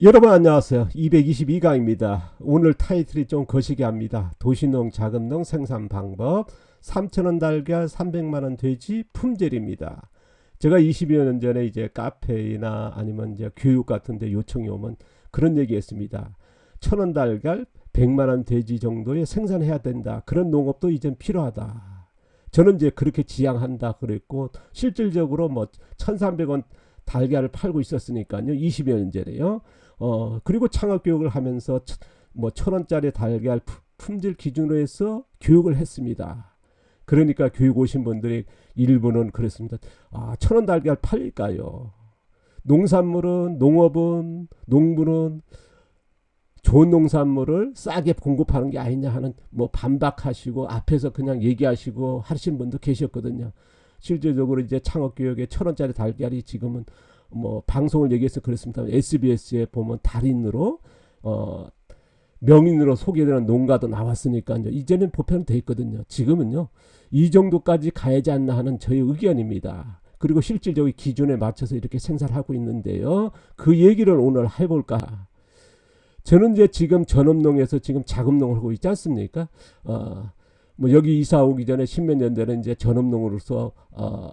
여러분 안녕하세요. 222강입니다. 오늘 타이틀이 좀 거시기합니다. 도시농 자금농 생산 방법 3천원 달걀 300만원 돼지 품절입니다. 제가 20여 년 전에 이제 카페나 아니면 이제 교육 같은 데 요청이 오면 그런 얘기 했습니다. 1,000원 달걀 100만원 돼지 정도에 생산해야 된다. 그런 농업도 이젠 필요하다. 저는 이제 그렇게 지향한다 그랬고 실질적으로 뭐 1,300원 달걀을 팔고 있었으니까요. 20여 년 전에요. 그리고 창업 교육을 하면서 뭐 1,000원짜리 달걀 품질 기준으로 해서 교육을 했습니다. 그러니까 교육 오신 분들이 일부는 그랬습니다. 1,000원 달걀 팔릴까요? 농산물은 농업은 농부는 좋은 농산물을 싸게 공급하는 게 아니냐 하는 뭐 반박하시고 앞에서 그냥 얘기하시고 하신 분도 계셨거든요. 실제적으로 이제 창업교육에 1,000원짜리 달걀이 지금은 뭐 방송을 얘기해서 그렇습니다. SBS에 보면 달인으로 명인으로 소개되는 농가도 나왔으니까요. 이제는 보편돼 있거든요. 지금은요 이 정도까지 가야지 않나 하는 저의 의견입니다. 그리고 실질적인 기준에 맞춰서 이렇게 생산하고 있는데요. 그 얘기를 오늘 해볼까. 저는 이제 지금 전업농에서 지금 자금농을 하고 있지 않습니까? 뭐 여기 이사 오기 전에 십몇 년 전에 이제 전업농으로서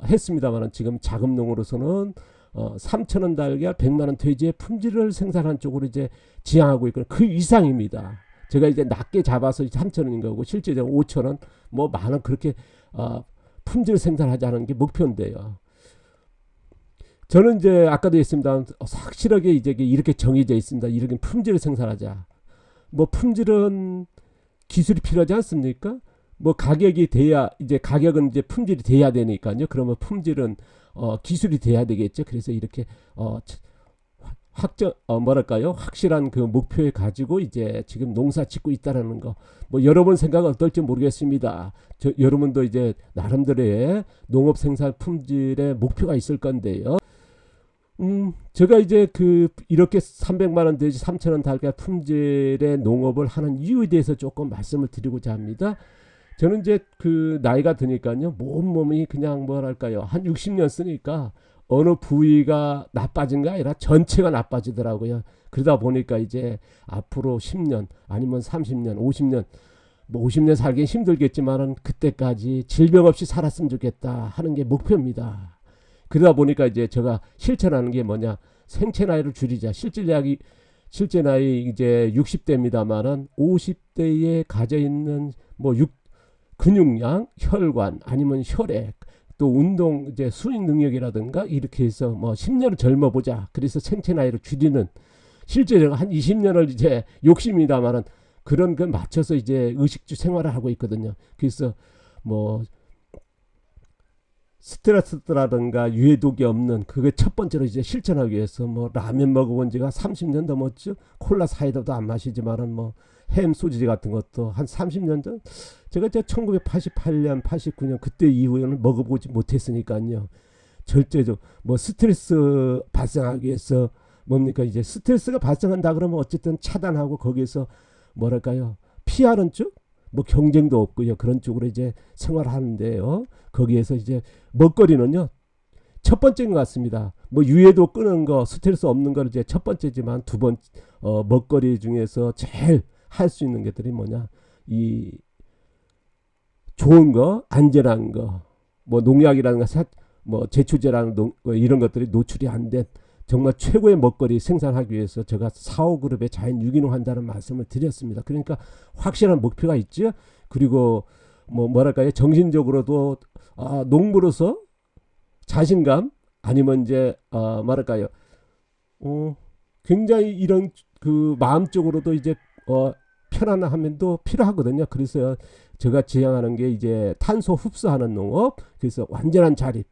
했습니다만 지금 자금농으로서는 3천원 달걀 100만원 돼지의 품질을 생산한 쪽으로 이제 지향하고 있고 그 이상입니다. 제가 이제 낮게 잡아서 3천원인 거고 실제적으로 5천원 뭐 만원 그렇게 품질 생산하자는 게 목표인데요. 저는 이제 아까도 했습니다. 확실하게 이제 이렇게 정해져 있습니다. 이렇게 품질을 생산하자. 뭐 품질은 기술이 필요하지 않습니까? 뭐 가격이 돼야 이제 가격은 이제 품질이 돼야 되니까요. 그러면 품질은 기술이 돼야 되겠죠. 그래서 이렇게 확정 뭐랄까요? 확실한 그 목표에 가지고 이제 지금 농사 짓고 있다라는 거. 뭐 여러분 생각은 어떨지 모르겠습니다. 여러분도 이제 나름대로의 농업 생산 품질의 목표가 있을 건데요. 제가 이제 이렇게 300만 원 돼지 3천원 달걀 품질의 농업을 하는 이유에 대해서 조금 말씀을 드리고자 합니다. 저는 이제 나이가 드니까요. 몸이 그냥 뭐랄까요. 한 60년 쓰니까 어느 부위가 나빠진 게 아니라 전체가 나빠지더라고요. 그러다 보니까 이제 앞으로 10년 아니면 30년, 50년 뭐 50년 살긴 힘들겠지만은 그때까지 질병 없이 살았으면 좋겠다 하는 게 목표입니다. 그러다 보니까 이제 제가 실천하는 게 뭐냐. 생체 나이를 줄이자. 실제 나이 이제 60대입니다만은 50대에 가져 있는 뭐 근육량, 혈관 아니면 혈액 또 운동 이제 수행 능력이라든가 이렇게 해서 뭐 10년을 젊어 보자. 그래서 생체 나이를 줄이는 실제로 한 20년을 이제 욕심이다마는 그런 거 맞춰서 이제 의식주 생활을 하고 있거든요. 그래서 뭐 스트레스라든가 유해독이 없는 그게 첫 번째로 이제 실천하기 위해서 뭐 라면 먹어본 지가 30년 넘었죠. 콜라 사이다도 안 마시지만은 뭐 햄 소시지 같은 것도 한 30년 전 제가 이제 1988년 89년 그때 이후에는 먹어보지 못했으니까요. 절대적 뭐 스트레스 발생하기 위해서 뭡니까 이제 스트레스가 발생한다 그러면 어쨌든 차단하고 거기에서 뭐랄까요 피하는 쪽 뭐 경쟁도 없고요. 그런 쪽으로 이제 생활하는데요. 거기에서 이제 먹거리는요. 첫 번째인 것 같습니다. 뭐 유해도 끄는 거, 스트레스 없는 거 이제 첫 번째지만 두 번 먹거리 중에서 제일 할 수 있는 것들이 뭐냐? 이 좋은 거, 안전한 거, 뭐 농약이라는 거, 뭐 제초제라는 이런 것들이 노출이 안 된 정말 최고의 먹거리 생산하기 위해서 제가 4호그룹에 자연 유기농 한다는 말씀을 드렸습니다. 그러니까 확실한 목표가 있죠. 그리고 뭐랄까요 정신적으로도 농부로서 자신감 아니면 이제 말할까요 굉장히 이런 마음적으로도 이제 편안함도 필요하거든요. 그래서 제가 지향하는 게 이제 탄소 흡수하는 농업, 그래서 완전한 자립.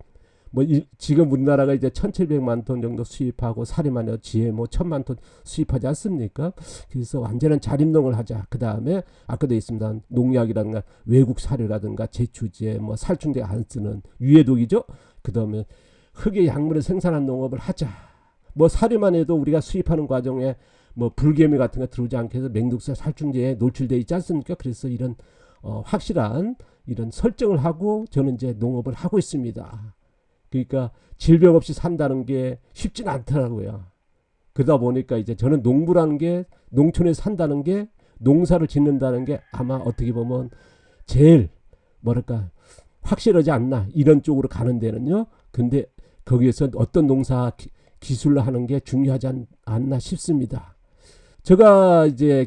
뭐 지금 우리나라가 이제 1,700만 톤 정도 수입하고 사리마녀 GMO 1,000만 톤 수입하지 않습니까? 그래서 완전한 자립농을 하자. 그 다음에 아까도 있습니다. 농약이라든가 외국 사료라든가 제초제, 뭐 살충제 안 쓰는 유해독이죠. 그 다음에 흙의 약물을 생산한 농업을 하자. 뭐 사료만 해도 우리가 수입하는 과정에 뭐 불개미 같은 거 들어오지 않게 해서 맹독사 살충제에 노출돼 있지 않습니까? 그래서 이런 확실한 이런 설정을 하고 저는 이제 농업을 하고 있습니다. 그러니까 질병 없이 산다는 게 쉽진 않더라고요. 그러다 보니까 이제 저는 농부라는 게, 농촌에 산다는 게, 농사를 짓는다는 게 아마 어떻게 보면 제일 뭐랄까 확실하지 않나, 이런 쪽으로 가는 데는요. 근데 거기에서 어떤 농사 기술을 하는 게 중요하지 않나 싶습니다. 제가 이제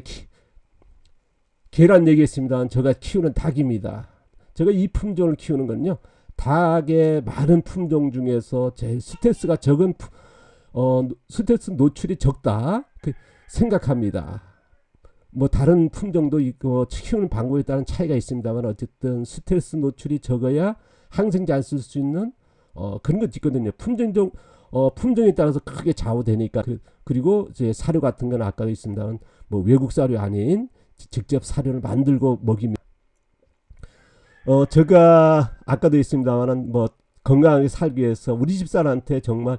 계란 얘기했습니다. 제가 키우는 닭입니다. 제가 이 품종을 키우는 건요, 닭의 많은 품종 중에서 제일 스트레스가 적은 스트레스 노출이 적다 생각합니다. 뭐 다른 품종도 있고 키우는 방법에 따른 차이가 있습니다만 어쨌든 스트레스 노출이 적어야 항생제 안 쓸 수 있는 그런 것도 있거든요. 품종에 따라서 크게 좌우되니까. 그리고 이제 사료 같은 건 아까도 있습니다만 뭐 외국 사료 아닌 직접 사료를 만들고 먹이면 제가 아까도 있습니다만 뭐 건강하게 살기 위해서 우리 집사람한테 정말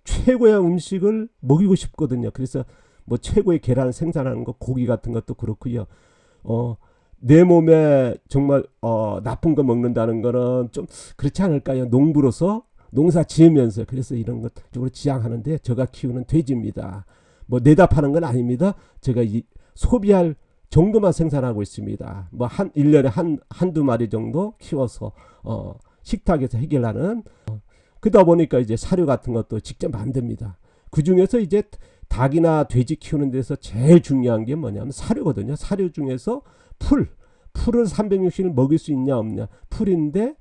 최고의 음식을 먹이고 싶거든요. 그래서 뭐 최고의 계란을 생산하는 거, 고기 같은 것도 그렇고요. 내 몸에 정말 나쁜 거 먹는다는 거는 좀 그렇지 않을까요? 농부로서 농사 지으면서. 그래서 이런 것 쪽으로 지향하는데, 제가 키우는 돼지입니다. 뭐 내다 파는 건 아닙니다. 제가 소비할 정도만 생산하고 있습니다. 뭐 1년에 한두 마리 정도 키워서 식탁에서 해결하는. 그러다 보니까 이제 사료 같은 것도 직접 만듭니다. 그 중에서 이제 닭이나 돼지 키우는 데서 제일 중요한 게 뭐냐면 사료거든요. 사료 중에서 풀을 360일 먹일 수 있냐 없냐. 풀인데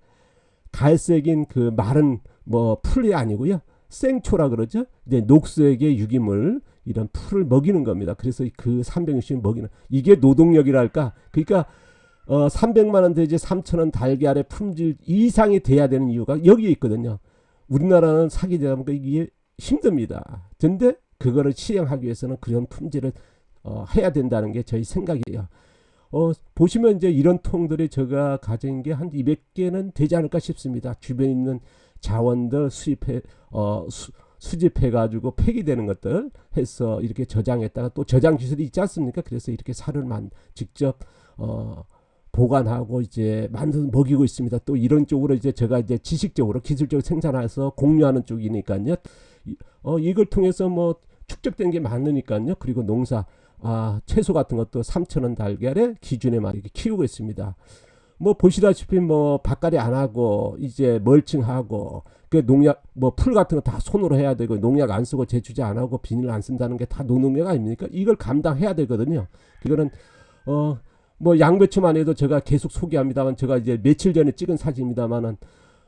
갈색인 그 마른 뭐 풀이 아니고요. 생초라 그러죠. 이제 녹색의 유기물, 이런 풀을 먹이는 겁니다. 그래서 그 360일 먹이는, 이게 노동력이랄까. 그러니까 300만 원 돼지 3,000원 달걀의 품질 이상이 돼야 되는 이유가 여기에 있거든요. 우리나라는 사기되다 보니까 이게 힘듭니다. 근데 그거를 시행하기 위해서는 그런 품질을 해야 된다는 게 저희 생각이에요. 보시면 이제 이런 통들이 제가 가진 게 한 200개는 되지 않을까 싶습니다. 주변에 있는 자원들 수집해 가지고 폐기되는 것들 해서 이렇게 저장했다가 또 저장 기술이 있지 않습니까? 그래서 이렇게 사료를 직접 보관하고 이제 만들어 먹이고 있습니다. 또 이런 쪽으로 이제 제가 이제 지식적으로 기술적으로 생산해서 공유하는 쪽이니까요. 이걸 통해서 뭐 축적된 게 많으니까요. 그리고 농사 채소 같은 것도 3,000원 달걀의 기준에 맞게 키우고 있습니다. 뭐 보시다시피 뭐 밭갈이 안 하고 이제 멀칭하고 그 농약 뭐 풀 같은 거 다 손으로 해야 되고 농약 안 쓰고 제초제 안 하고 비닐 안 쓴다는 게 다 노동력 아닙니까? 이걸 감당해야 되거든요. 이거는 뭐 양배추만 해도 제가 계속 소개합니다만, 제가 이제 며칠 전에 찍은 사진입니다만은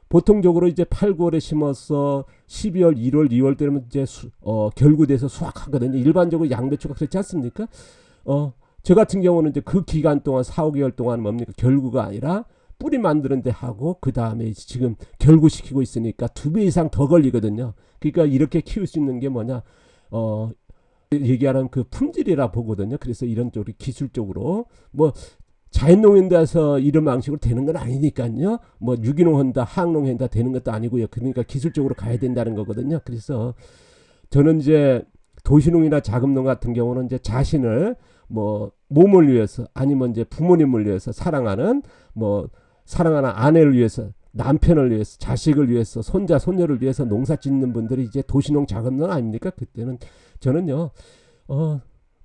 보통적으로 이제 8, 9월에 심어서 12월, 1월, 2월 되면 이제 결구돼서 수확하거든요. 일반적으로 양배추가 그렇지 않습니까? 저 같은 경우는 이제 그 기간 동안 4, 5개월 동안 뭡니까? 결구가 아니라 뿌리 만드는데 하고 그 다음에 지금 결구시키고 있으니까 2배 이상 더 걸리거든요. 그러니까 이렇게 키울 수 있는 게 뭐냐? 얘기하는 그 품질이라 보거든요. 그래서 이런 쪽으로 기술적으로 뭐 자연농인데서 이런 방식으로 되는 건 아니니까요. 뭐 유기농 한다, 화학농 한다 되는 것도 아니고요. 그러니까 기술적으로 가야 된다는 거거든요. 그래서 저는 이제 도시농이나 자금농 같은 경우는 이제 자신을 뭐 몸을 위해서 아니면 이제 부모님을 위해서 사랑하는 아내를 위해서, 남편을 위해서, 자식을 위해서, 손자 손녀를 위해서 농사 짓는 분들이 이제 도시농 자금농 아닙니까? 그때는 저는요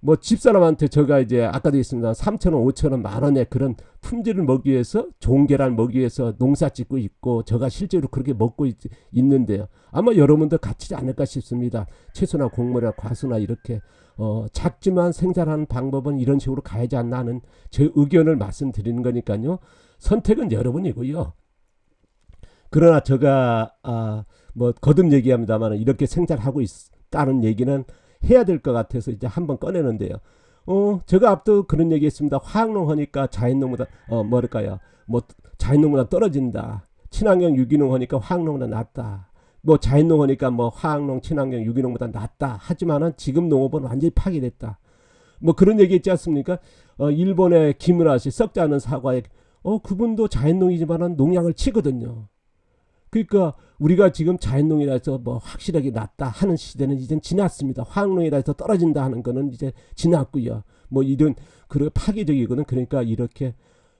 뭐 집사람한테 제가 이제 아까도 있습니다. 3,000원, 5,000원, 만원에 그런 품질을 먹기 위해서, 좋은 계란 먹기 위해서 농사 짓고 있고, 제가 실제로 그렇게 먹고 있는데요. 아마 여러분도 같지 않을까 싶습니다. 채소나 곡물이나 과수나 이렇게 작지만 생산하는 방법은 이런 식으로 가야지 않나 하는 제 의견을 말씀드리는 거니까요. 선택은 여러분이고요. 그러나 제가 뭐 거듭 얘기합니다만 이렇게 생산하고 있다는 얘기는 해야 될 것 같아서 이제 한번 꺼내는데요. 제가 앞도 그런 얘기했습니다. 화학농 하니까 자연농보다 자연농보다 떨어진다. 친환경 유기농 하니까 화학농보다 낫다. 뭐 자연농 하니까 뭐 화학농, 친환경, 유기농보다 낫다. 하지만은 지금 농업은 완전히 파괴됐다. 뭐 그런 얘기 있지 않습니까? 일본의 기무라 씨, 썩지 않은 사과에 그분도 자연농이지만은 농약을 치거든요. 그러니까 우리가 지금 자연농이라 해서 뭐 확실하게 낫다 하는 시대는 이제 지났습니다. 화학농이라 해서 떨어진다 하는 거는 이제 지났고요. 뭐 이런 그런 파괴적이거든. 그러니까 이렇게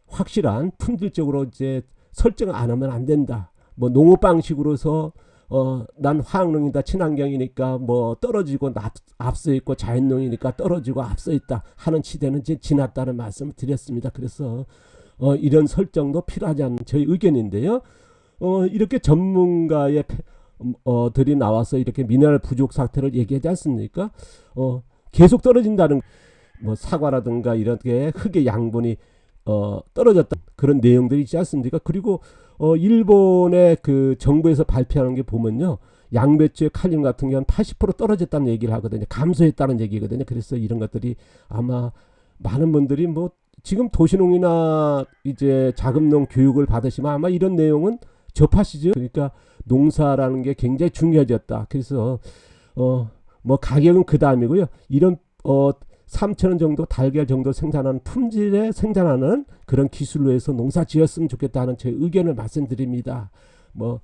확실한 품질적으로 이제 설정을 안 하면 안 된다. 뭐 농업 방식으로서 난 화학농이다 친환경이니까 뭐 떨어지고 앞서 있고 자연농이니까 떨어지고 앞서 있다 하는 시대는 이제 지났다는 말씀을 드렸습니다. 그래서 이런 설정도 필요하지 않는 저희 의견인데요. 이렇게 전문가의 들이 나와서 이렇게 미네랄 부족 사태를 얘기하지 않습니까? 계속 떨어진다는 뭐 사과라든가 이렇게 흙의 양분이 떨어졌다 그런 내용들이 있지 않습니까? 그리고 일본의 그 정부에서 발표하는 게 보면요, 양배추의 칼륨 같은 경우는 80% 떨어졌다는 얘기를 하거든요. 감소했다는 얘기거든요. 그래서 이런 것들이 아마 많은 분들이 뭐 지금 도시농이나 이제 자금농 교육을 받으시면 아마 이런 내용은 접하시죠. 그러니까 농사라는 게 굉장히 중요해졌다. 그래서 뭐 가격은 그 다음이고요. 이런 3,000원 정도 달걀 정도 생산하는 품질에 생산하는 그런 기술로 해서 농사 지었으면 좋겠다는 제 의견을 말씀드립니다. 뭐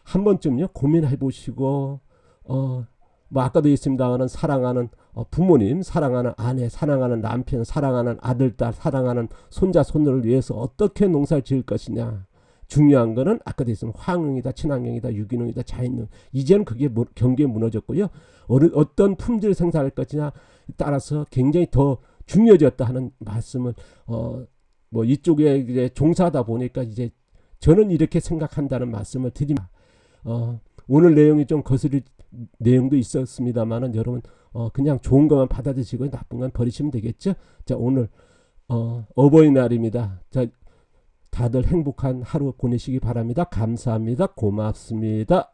한 번쯤요 고민해 보시고 뭐 아까도 있습니다만은 사랑하는 부모님, 사랑하는 아내, 사랑하는 남편, 사랑하는 아들, 딸, 사랑하는 손자, 손녀를 위해서 어떻게 농사를 지을 것이냐. 중요한 거는 아까도 있으면 화학농이다, 친환경이다, 유기농이다, 자연농. 이제는 그게 경계에 무너졌고요. 어떤 품질 생산할 것이냐 따라서 굉장히 더 중요해졌다 하는 말씀을 뭐 이쪽에 이제 종사하다 보니까 이제 저는 이렇게 생각한다는 말씀을 드립니다. 오늘 내용이 좀 거스릴 내용도 있었습니다만은 여러분 그냥 좋은 것만 받아들이시고 나쁜 건 버리시면 되겠죠. 자, 오늘 어버이날입니다. 자, 다들 행복한 하루 보내시기 바랍니다. 감사합니다. 고맙습니다.